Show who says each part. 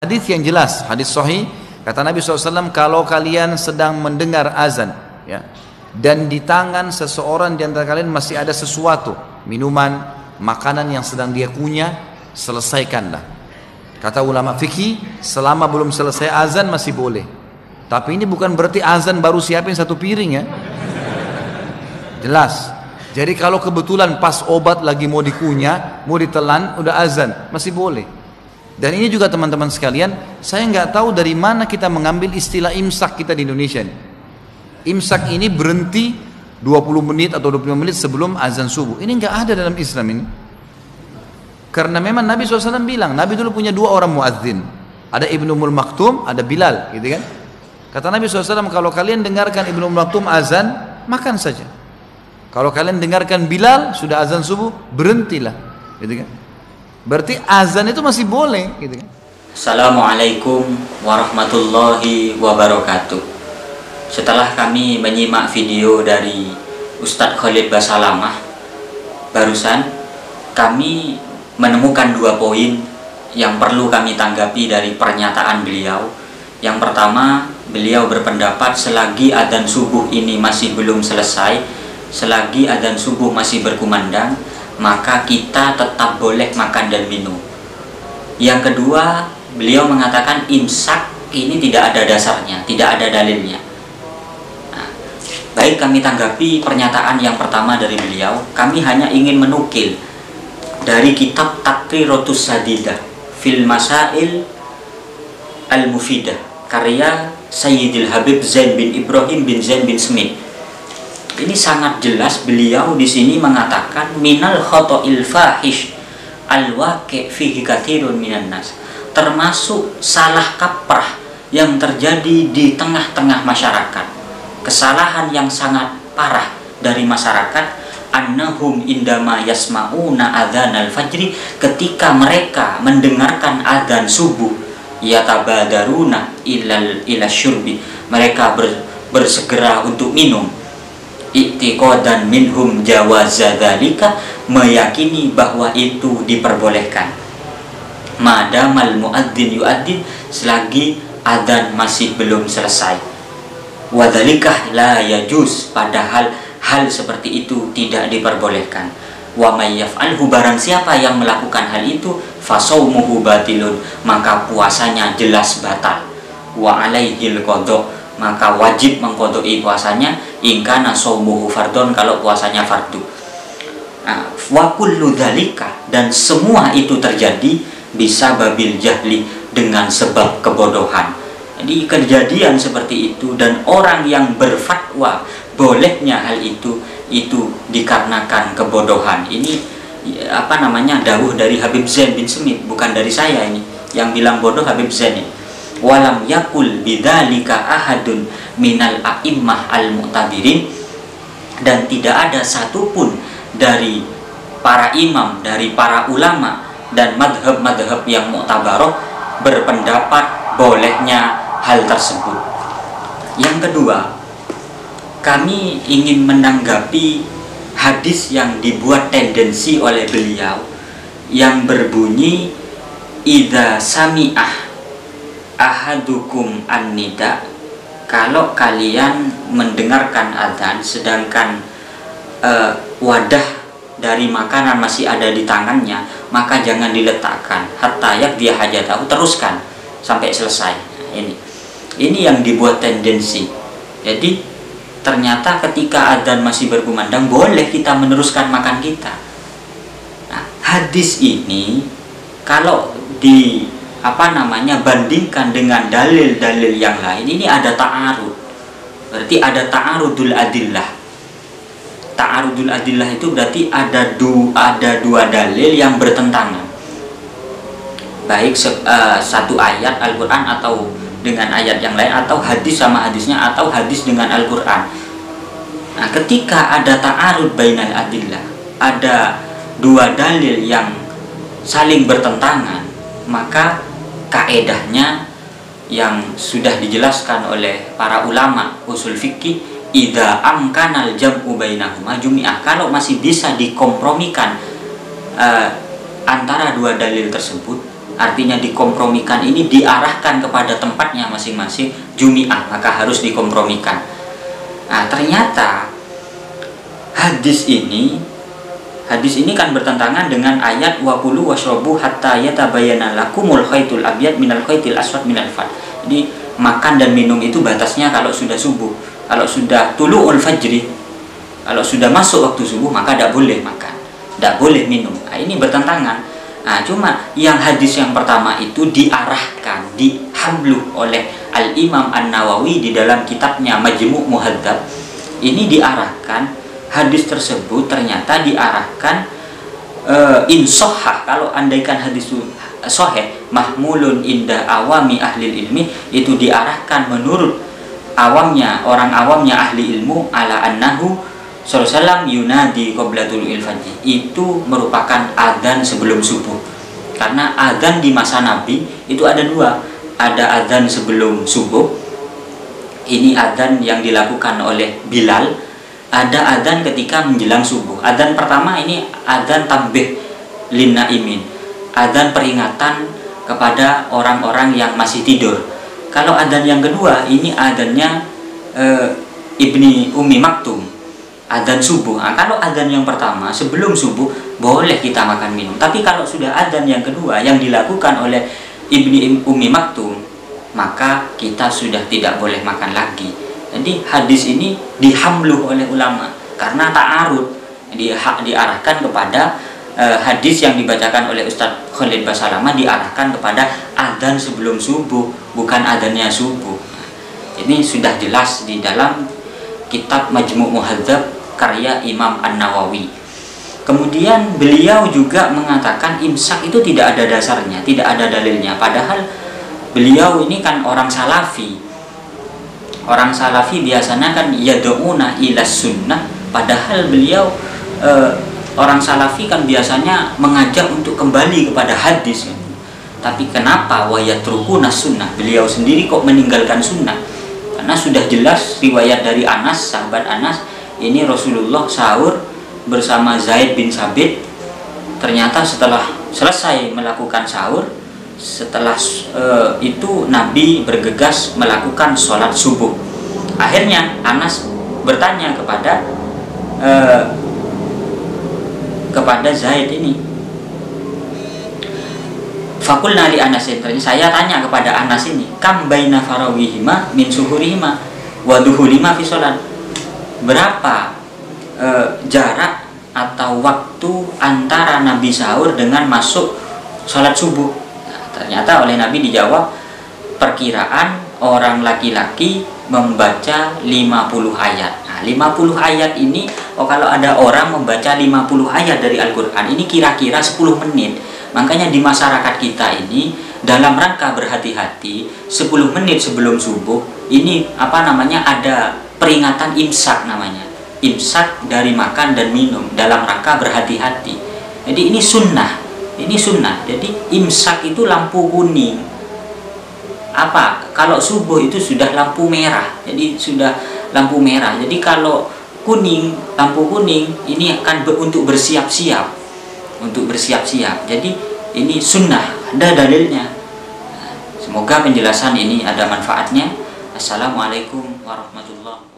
Speaker 1: Hadis yang jelas, hadis sahih, kata Nabi SAW, kalau kalian sedang mendengar azan, ya, dan di tangan seseorang di antara kalian masih ada sesuatu, minuman, makanan yang sedang dia kunyah, selesaikanlah. Kata ulama fikih, selama belum selesai azan masih boleh. Tapi ini bukan berarti azan baru siapin satu piring, ya. Jelas. Jadi kalau kebetulan pas obat lagi mau dikunyah, mau ditelan, udah azan, masih boleh. Dan ini juga teman-teman sekalian, saya nggak tahu dari mana kita mengambil istilah imsak kita di Indonesia nih. Imsak ini berhenti 20 menit atau 25 menit sebelum azan subuh. Ini nggak ada dalam Islam ini. Karena memang Nabi SAW bilang, Nabi dulu punya 2 orang muadzin. Ada Ibnu Ummul Maktum, ada Bilal, gitu kan. Kata Nabi SAW, kalau kalian dengarkan Ibnu Ummul Maktum azan, makan saja. Kalau kalian dengarkan Bilal, sudah azan subuh, berhentilah, gitu kan. Berarti azan itu masih boleh, gitu kan.
Speaker 2: Assalamualaikum warahmatullahi wabarakatuh. Setelah kami menyimak video dari Ustadz Khalid Basalamah barusan, kami menemukan 2 poin yang perlu kami tanggapi dari pernyataan beliau. Yang pertama, beliau berpendapat selagi adzan subuh ini masih belum selesai, selagi adzan subuh masih berkumandang, maka kita tetap boleh makan dan minum. Yang kedua, beliau mengatakan imsak ini tidak ada dasarnya, tidak ada dalilnya. Nah, baik, kami tanggapi pernyataan yang pertama dari beliau. Kami hanya ingin menukil dari kitab Taqriratus Sadidah fil Masail Al-Mufidah karya Sayyidil Habib Zain bin Ibrahim bin Zain bin Smith. Ini sangat jelas beliau di sini mengatakan minal khotoil fahish al-waqi' fihi katsirun minan nas, termasuk salah kaprah yang terjadi di tengah-tengah masyarakat, kesalahan yang sangat parah dari masyarakat, annahum indama yasma'una adzanal fajri, ketika mereka mendengarkan adzan subuh, yatabadaruna ila syurbi, mereka bersegera untuk minum, i'tiqadan minhum jawaza dzalika, meyakini bahwa itu diperbolehkan, madamal muadzin yuadzin, selagi adzan masih belum selesai, wadzalikah la yajuz, padahal hal seperti itu tidak diperbolehkan. Wa may yaf'alhu, barang siapa yang melakukan hal itu, fasaumuhu batilun, maka puasanya jelas batal. Wa alaihil qadha, maka wajib mengqadai puasanya, in kana shaumuhu fardhon, kalau puasanya fardu. Nah, wa kullu dzalika, dan semua itu terjadi bisa babil jahli, dengan sebab kebodohan. Jadi kejadian seperti itu dan orang yang berfatwa bolehnya hal itu dikarenakan kebodohan. Ini dawuh dari Habib Zain bin Smith, bukan dari saya ini. Yang bilang bodoh Habib Zain ini. Walam yakul bidzalika ahadun minal a'immah al-mu'tabirin, dan tidak ada satupun dari para imam, dari para ulama dan madhab-madhab yang mu'tabaroh berpendapat bolehnya hal tersebut. Yang kedua, kami ingin menanggapi hadis yang dibuat tendensi oleh beliau yang berbunyi idza sami'ah ahadukum an-nida, kalau kalian mendengarkan adzan sedangkan wadah dari makanan masih ada di tangannya, maka jangan diletakkan hatta yakdi hajatahu, teruskan sampai selesai. Ini yang dibuat tendensi. Jadi ternyata ketika adzan masih berkumandang boleh kita meneruskan makan kita. Nah, hadis ini kalau bandingkan dengan dalil-dalil yang lain, ini ada ta'arud. Berarti ada ta'arudul adillah. Ta'arudul adillah itu berarti ada dua dalil yang bertentangan. Baik satu ayat Al-Qur'an atau dengan ayat yang lain, atau hadis sama hadisnya, atau hadis dengan Al-Qur'an. Nah, ketika ada ta'arud bainal adillah, ada 2 dalil yang saling bertentangan, maka kaedahnya yang sudah dijelaskan oleh para ulama usul fikih, idza amkanal jam'u bainahuma jumi'ah, kalau masih bisa dikompromikan antara 2 dalil tersebut, artinya dikompromikan ini diarahkan kepada tempatnya masing-masing, jumi'ah, maka harus dikompromikan. Nah, ternyata hadis ini kan bertentangan dengan ayat wa kulu washrabu hatta yatabayyana lakumul khaitul abyad minal khaitil aswad minal fajr. Jadi makan dan minum itu batasnya kalau sudah subuh. Kalau sudah tulu'ul fajri, kalau sudah masuk waktu subuh, maka tidak boleh makan, tidak boleh minum. Nah, ini bertentangan. Nah, cuma yang hadis yang pertama itu diarahkan, dihamluh oleh Al-Imam An-Nawawi di dalam kitabnya Majmu' Muhadzab. Ini diarahkan, hadis tersebut ternyata diarahkan insohah, kalau andaikan hadis sahih mahmulun inda awami ahli ilmi, itu diarahkan menurut orang awamnya ahli ilmu ala annahu sallallahu yunadi qabla tulu'il fajr, itu merupakan adzan sebelum subuh. Karena adzan di masa Nabi itu ada dua, ada adzan sebelum subuh, ini adzan yang dilakukan oleh Bilal, ada adzan ketika menjelang subuh. Adzan pertama ini adzan tambih linnaimin, adzan peringatan kepada orang-orang yang masih tidur. Kalau adzan yang kedua ini adzannya Ibni Ummi Maktum, adzan subuh. Nah, kalau adzan yang pertama sebelum subuh boleh kita makan minum, tapi kalau sudah adzan yang kedua yang dilakukan oleh Ibni Ummi Maktum, maka kita sudah tidak boleh makan lagi. Jadi hadis ini dihamluh oleh ulama karena ta'arud, diarahkan kepada hadis yang dibacakan oleh Ustadz Khalid Basalamah, diarahkan kepada adzan sebelum subuh, bukan adzannya subuh. Ini sudah jelas di dalam kitab Majmu' Muhadzab karya Imam An-Nawawi. Kemudian beliau juga mengatakan imsak itu tidak ada dasarnya, tidak ada dalilnya. Padahal beliau ini kan orang salafi. Orang salafi biasanya kan yad'una ila sunnah, padahal beliau orang salafi kan biasanya mengajak untuk kembali kepada hadis. Tapi kenapa wa yatrukuna sunnah? Beliau sendiri kok meninggalkan sunnah? Karena sudah jelas riwayat dari Anas, sahabat Anas, ini Rasulullah sahur bersama Zaid bin Sabit. Ternyata setelah selesai melakukan sahur, setelah itu Nabi bergegas melakukan sholat subuh. Akhirnya Anas bertanya kepada Zaid ini, fakulna li Anas, saya tanya kepada Anas ini, kam baina farawihima min suhurihima wa duhulima fi sholat, berapa jarak atau waktu antara Nabi sahur dengan masuk sholat subuh. Ternyata oleh Nabi dijawab, perkiraan orang laki-laki membaca 50 ayat. Nah, 50 ayat ini, kalau ada orang membaca 50 ayat dari Al-Quran, ini kira-kira 10 menit. Makanya di masyarakat kita ini, dalam rangka berhati-hati, 10 menit sebelum subuh, ini ada peringatan imsak namanya. Imsak dari makan dan minum, dalam rangka berhati-hati. Jadi ini sunnah. Ini sunnah. Jadi imsak itu lampu kuning. Kalau subuh itu sudah lampu merah. Jadi sudah lampu merah. Jadi kalau kuning, lampu kuning ini akan untuk bersiap-siap. Untuk bersiap-siap. Jadi ini sunnah, ada dalilnya. Semoga penjelasan ini ada manfaatnya. Assalamualaikum warahmatullahi wabarakatuh.